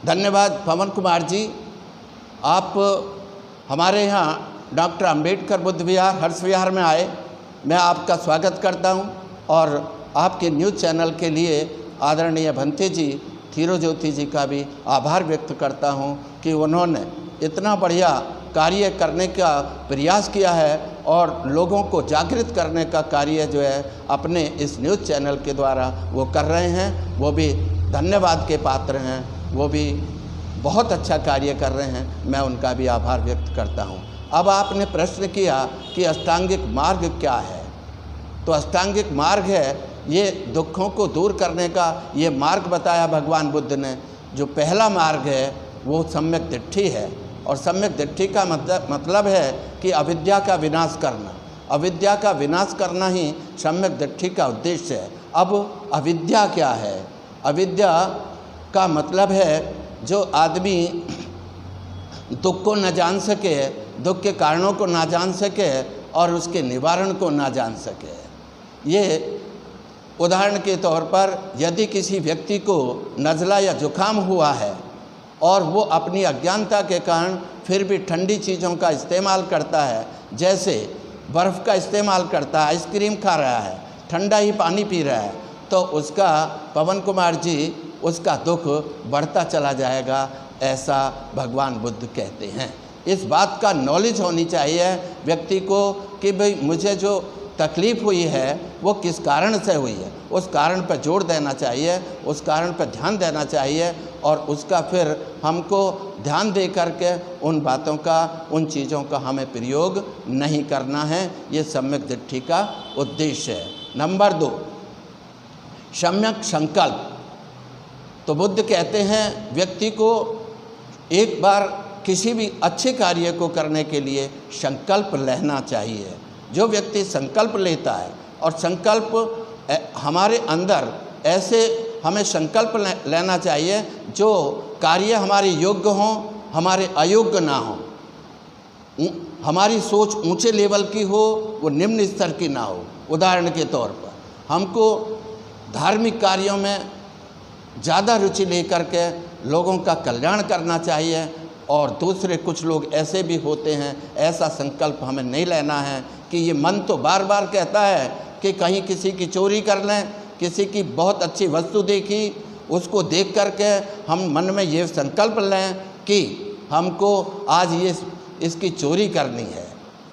धन्यवाद पवन कुमार जी। आप हमारे यहाँ डॉक्टर अंबेडकर बुद्ध विहार हर्ष विहार में आए, मैं आपका स्वागत करता हूँ और आपके न्यूज़ चैनल के लिए आदरणीय भंते जी थिरोज्योति जी का भी आभार व्यक्त करता हूँ कि उन्होंने इतना बढ़िया कार्य करने का प्रयास किया है और लोगों को जागृत करने का कार्य जो है अपने इस न्यूज़ चैनल के द्वारा वो कर रहे हैं। वो भी धन्यवाद के पात्र हैं, वो भी बहुत अच्छा कार्य कर रहे हैं, मैं उनका भी आभार व्यक्त करता हूँ। अब आपने प्रश्न किया कि अष्टांगिक मार्ग क्या है, तो अष्टांगिक मार्ग है ये दुखों को दूर करने का ये मार्ग बताया भगवान बुद्ध ने। जो पहला मार्ग है वो सम्यक दृष्टि है और सम्यक दृष्टि का मतलब है कि अविद्या का विनाश करना। अविद्या का विनाश करना ही सम्यक दृष्टि का उद्देश्य है। अब अविद्या क्या है? अविद्या का मतलब है जो आदमी दुख को न जान सके, दुख के कारणों को ना जान सके और उसके निवारण को ना जान सके। ये उदाहरण के तौर पर यदि किसी व्यक्ति को नज़ला या जुकाम हुआ है और वो अपनी अज्ञानता के कारण फिर भी ठंडी चीज़ों का इस्तेमाल करता है, जैसे बर्फ़ का इस्तेमाल करता है, आइसक्रीम खा रहा है, ठंडा ही पानी पी रहा है, तो उसका पवन कुमार जी उसका दुख बढ़ता चला जाएगा, ऐसा भगवान बुद्ध कहते हैं। इस बात का नॉलेज होनी चाहिए व्यक्ति को कि भाई मुझे जो तकलीफ़ हुई है वो किस कारण से हुई है, उस कारण पर जोर देना चाहिए, उस कारण पर ध्यान देना चाहिए और उसका फिर हमको ध्यान दे करके उन बातों का, उन चीज़ों का हमें प्रयोग नहीं करना है। ये सम्यक दृष्टि का उद्देश्य है। नंबर 2, सम्यक संकल्प। तो बुद्ध कहते हैं व्यक्ति को एक बार किसी भी अच्छे कार्य को करने के लिए संकल्प लेना चाहिए। जो व्यक्ति संकल्प लेता है और संकल्प हमारे अंदर ऐसे हमें संकल्प लेना चाहिए जो कार्य हमारे योग्य हों, हमारे अयोग्य ना हो, हमारी सोच ऊंचे लेवल की हो, वो निम्न स्तर की ना हो। उदाहरण के तौर पर हमको धार्मिक कार्यों में ज़्यादा रुचि लेकर के लोगों का कल्याण करना चाहिए और दूसरे कुछ लोग ऐसे भी होते हैं, ऐसा संकल्प हमें नहीं लेना है कि ये मन तो बार बार कहता है कि कहीं किसी की चोरी कर लें, किसी की बहुत अच्छी वस्तु देखी उसको देख करके हम मन में ये संकल्प लें कि हमको आज ये इसकी चोरी करनी है,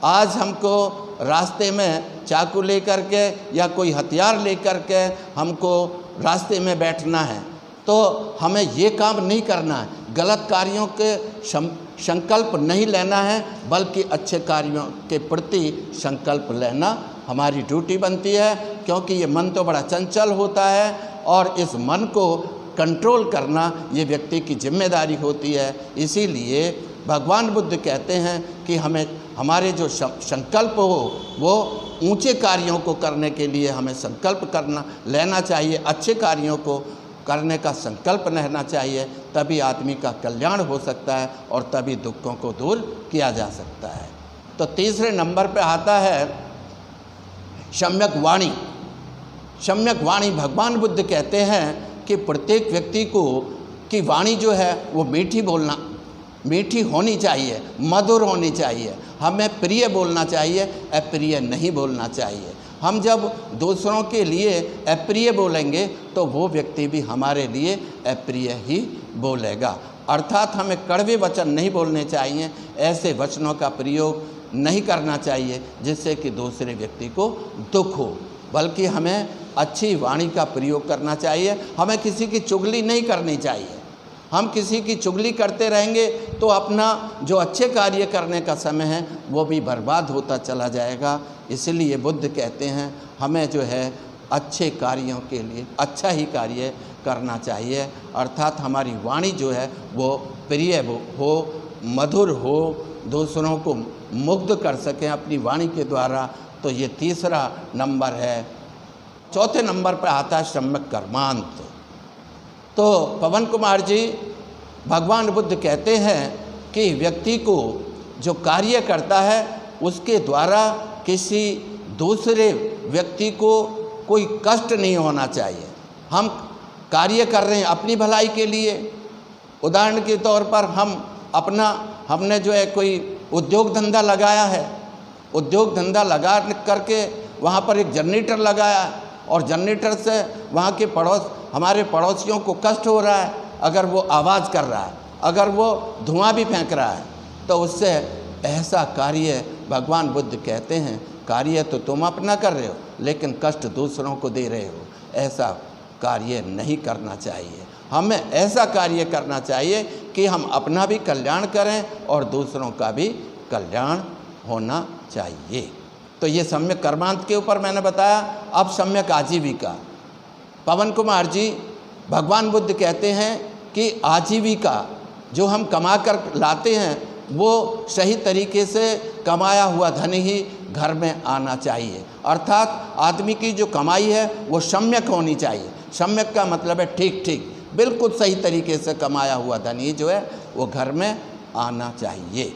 आज हमको रास्ते में चाकू लेकर के या कोई हथियार लेकर के हमको रास्ते में बैठना है। तो हमें ये काम नहीं करना है, गलत कार्यों के संकल्प नहीं लेना है, बल्कि अच्छे कार्यों के प्रति संकल्प लेना हमारी ड्यूटी बनती है, क्योंकि ये मन तो बड़ा चंचल होता है और इस मन को कंट्रोल करना ये व्यक्ति की जिम्मेदारी होती है। इसीलिए भगवान बुद्ध कहते हैं कि हमें हमारे जो संकल्प हो वो ऊंचे कार्यों को करने के लिए हमें संकल्प करना लेना चाहिए, अच्छे कार्यों को करने का संकल्प रहना चाहिए, तभी आदमी का कल्याण हो सकता है और तभी दुखों को दूर किया जा सकता है। तो तीसरे नंबर पे आता है सम्यक वाणी। सम्यक वाणी भगवान बुद्ध कहते हैं कि प्रत्येक व्यक्ति को की वाणी जो है वो मीठी होनी चाहिए, मधुर होनी चाहिए, हमें प्रिय बोलना चाहिए, अप्रिय नहीं बोलना चाहिए। हम जब दूसरों के लिए अप्रिय बोलेंगे तो वो व्यक्ति भी हमारे लिए अप्रिय ही बोलेगा। अर्थात हमें कड़वे वचन नहीं बोलने चाहिए, ऐसे वचनों का प्रयोग नहीं करना चाहिए जिससे कि दूसरे व्यक्ति को दुख हो, बल्कि हमें अच्छी वाणी का प्रयोग करना चाहिए। हमें किसी की चुगली नहीं करनी चाहिए। हम किसी की चुगली करते रहेंगे तो अपना जो अच्छे कार्य करने का समय है वो भी बर्बाद होता चला जाएगा। इसलिए बुद्ध कहते हैं हमें जो है अच्छे कार्यों के लिए अच्छा ही कार्य करना चाहिए, अर्थात हमारी वाणी जो है वो प्रिय हो, मधुर हो, दूसरों को मुग्ध कर सकें अपनी वाणी के द्वारा। तो ये तीसरा नंबर है। चौथे नंबर पर आता है सम्यक कर्मांत। तो पवन कुमार जी भगवान बुद्ध कहते हैं कि व्यक्ति को जो कार्य करता है उसके द्वारा किसी दूसरे व्यक्ति को कोई कष्ट नहीं होना चाहिए। हम कार्य कर रहे हैं अपनी भलाई के लिए, उदाहरण के तौर पर हमने जो है कोई उद्योग धंधा लगाया है, उद्योग धंधा लगा करके वहाँ पर एक जनरेटर लगाया और जनरेटर से वहाँ के हमारे पड़ोसियों को कष्ट हो रहा है, अगर वो आवाज़ कर रहा है, अगर वो धुआं भी फेंक रहा है, तो उससे ऐसा कार्य भगवान बुद्ध कहते हैं, कार्य तो तुम अपना कर रहे हो लेकिन कष्ट दूसरों को दे रहे हो, ऐसा कार्य नहीं करना चाहिए। हमें ऐसा कार्य करना चाहिए कि हम अपना भी कल्याण करें और दूसरों का भी कल्याण होना चाहिए। तो ये सम्यक कर्मांत के ऊपर मैंने बताया। अब सम्यक आजीविका, पवन कुमार जी, भगवान बुद्ध कहते हैं कि आजीविका जो हम कमा कर लाते हैं वो सही तरीके से कमाया हुआ धन ही घर में आना चाहिए, अर्थात आदमी की जो कमाई है वो सम्यक होनी चाहिए। सम्यक का मतलब है ठीक ठीक, बिल्कुल सही तरीके से कमाया हुआ धन ही जो है वो घर में आना चाहिए।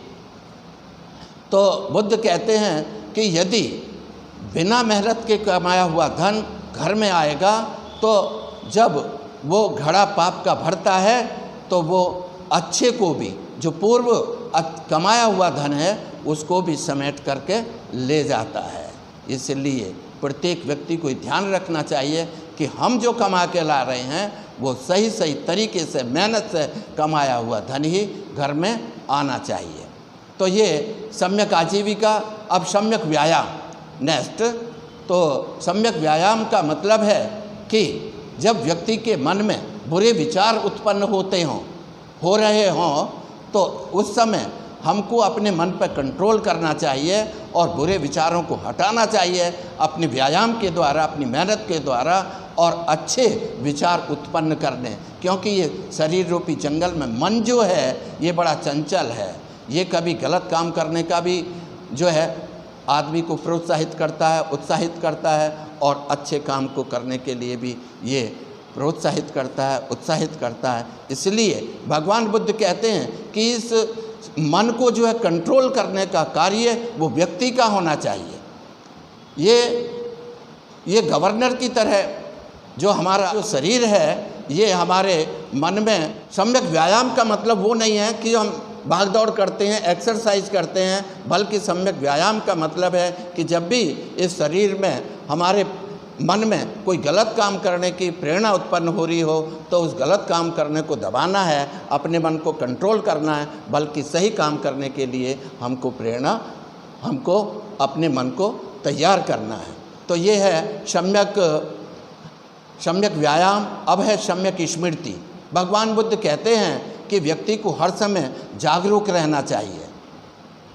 तो बुद्ध कहते हैं कि यदि बिना मेहनत के कमाया हुआ धन घर में आएगा तो जब वो घड़ा पाप का भरता है तो वो अच्छे को भी, जो पूर्व कमाया हुआ धन है उसको भी समेट करके ले जाता है। इसलिए प्रत्येक व्यक्ति को ध्यान रखना चाहिए कि हम जो कमा के ला रहे हैं वो सही सही तरीके से मेहनत से कमाया हुआ धन ही घर में आना चाहिए। तो ये सम्यक आजीविका। अब सम्यक व्यायाम नेक्स्ट। तो सम्यक व्यायाम का मतलब है कि जब व्यक्ति के मन में बुरे विचार उत्पन्न हो रहे हों तो उस समय हमको अपने मन पर कंट्रोल करना चाहिए और बुरे विचारों को हटाना चाहिए अपने व्यायाम के द्वारा, अपनी मेहनत के द्वारा, और अच्छे विचार उत्पन्न करने। क्योंकि ये शरीर रूपी जंगल में मन जो है ये बड़ा चंचल है, ये कभी गलत काम करने का भी जो है आदमी को प्रोत्साहित करता है, उत्साहित करता है, और अच्छे काम को करने के लिए भी ये प्रोत्साहित करता है, उत्साहित करता है। इसलिए भगवान बुद्ध कहते हैं कि इस मन को जो है कंट्रोल करने का कार्य वो व्यक्ति का होना चाहिए। ये गवर्नर की तरह जो हमारा जो शरीर है ये हमारे मन में। सम्यक व्यायाम का मतलब वो नहीं है कि हम भाग दौड़ करते हैं, एक्सरसाइज करते हैं, बल्कि सम्यक व्यायाम का मतलब है कि जब भी इस शरीर में हमारे मन में कोई गलत काम करने की प्रेरणा उत्पन्न हो रही हो तो उस गलत काम करने को दबाना है, अपने मन को कंट्रोल करना है, बल्कि सही काम करने के लिए हमको अपने मन को तैयार करना है। तो ये है सम्यक व्यायाम। अब है सम्यक स्मृति। भगवान बुद्ध कहते हैं कि व्यक्ति को हर समय जागरूक रहना चाहिए,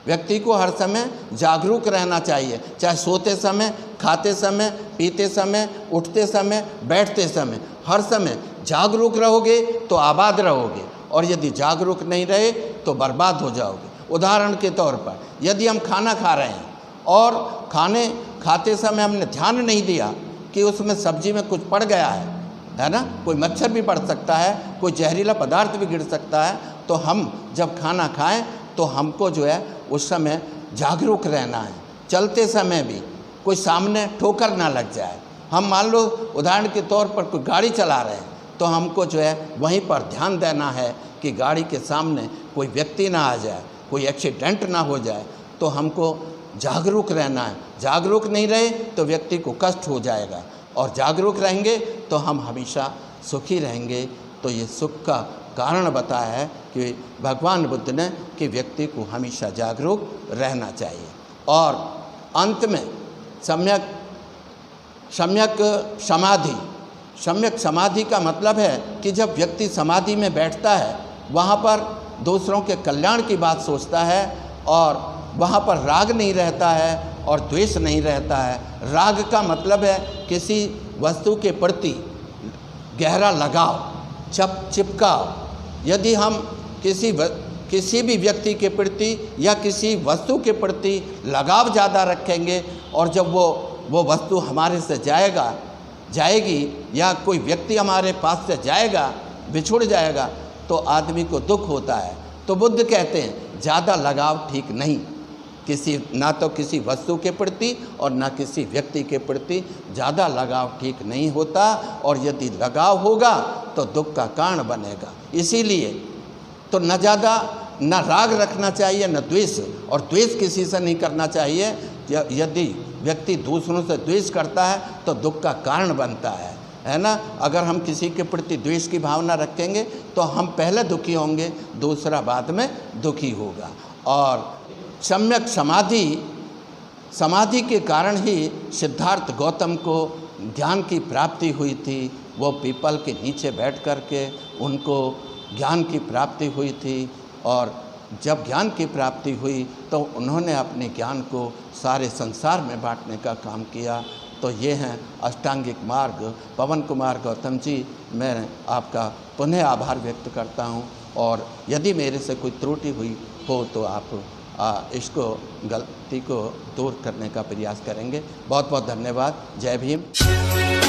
व्यक्ति को हर समय जागरूक रहना चाहिए, चाहे सोते समय, खाते समय, पीते समय, उठते समय, बैठते समय, हर समय जागरूक रहोगे तो आबाद रहोगे, और यदि जागरूक नहीं रहे तो बर्बाद हो जाओगे। उदाहरण के तौर पर यदि हम खाना खा रहे हैं और खाते समय हमने ध्यान नहीं दिया कि उसमें सब्जी में कुछ पड़ गया है ना, कोई मच्छर भी पड़ सकता है, कोई जहरीला पदार्थ भी गिर सकता है, तो हम जब खाना खाएं तो हमको जो है उस समय जागरूक रहना है। चलते समय भी कोई सामने ठोकर ना लग जाए। हम मान लो उदाहरण के तौर पर कोई गाड़ी चला रहे हैं तो हमको जो है वहीं पर ध्यान देना है कि गाड़ी के सामने कोई व्यक्ति ना आ जाए, कोई एक्सीडेंट ना हो जाए, तो हमको जागरूक रहना है। जागरूक नहीं रहे तो व्यक्ति को कष्ट हो जाएगा, और जागरूक रहेंगे तो हम हमेशा सुखी रहेंगे। तो ये सुख का कारण बताया है कि भगवान बुद्ध ने कि व्यक्ति को हमेशा जागरूक रहना चाहिए। और अंत में सम्यक समाधि। सम्यक समाधि का मतलब है कि जब व्यक्ति समाधि में बैठता है वहाँ पर दूसरों के कल्याण की बात सोचता है, और वहाँ पर राग नहीं रहता है और द्वेष नहीं रहता है। राग का मतलब है किसी वस्तु के प्रति गहरा लगाव, चिपकाव। यदि हम किसी भी व्यक्ति के प्रति या किसी वस्तु के प्रति लगाव ज़्यादा रखेंगे, और जब वो वस्तु हमारे से जाएगी या कोई व्यक्ति हमारे पास से जाएगा, बिछुड़ जाएगा, तो आदमी को दुख होता है। तो बुद्ध कहते हैं ज़्यादा लगाव ठीक नहीं, ना तो किसी वस्तु के प्रति और ना किसी व्यक्ति के प्रति ज़्यादा लगाव ठीक नहीं होता, और यदि लगाव होगा तो दुख का कारण बनेगा। इसीलिए तो न ज़्यादा न राग रखना चाहिए न द्वेष, और द्वेष किसी से नहीं करना चाहिए। यदि व्यक्ति दूसरों से द्वेष करता है तो दुख का कारण बनता है ना। अगर हम किसी के प्रति द्वेष की भावना रखेंगे तो हम पहले दुखी होंगे, दूसरा बाद में दुखी होगा। और सम्यक समाधि के कारण ही सिद्धार्थ गौतम को ज्ञान की प्राप्ति हुई थी। वो पीपल के नीचे बैठ कर के उनको ज्ञान की प्राप्ति हुई थी, और जब ज्ञान की प्राप्ति हुई तो उन्होंने अपने ज्ञान को सारे संसार में बांटने का काम किया। तो ये हैं अष्टांगिक मार्ग। पवन कुमार गौतम जी, मैं आपका पुनः आभार व्यक्त करता हूँ, और यदि मेरे से कोई त्रुटि हुई हो तो आप इसको गलती को दूर करने का प्रयास करेंगे। बहुत बहुत धन्यवाद। जय भीम।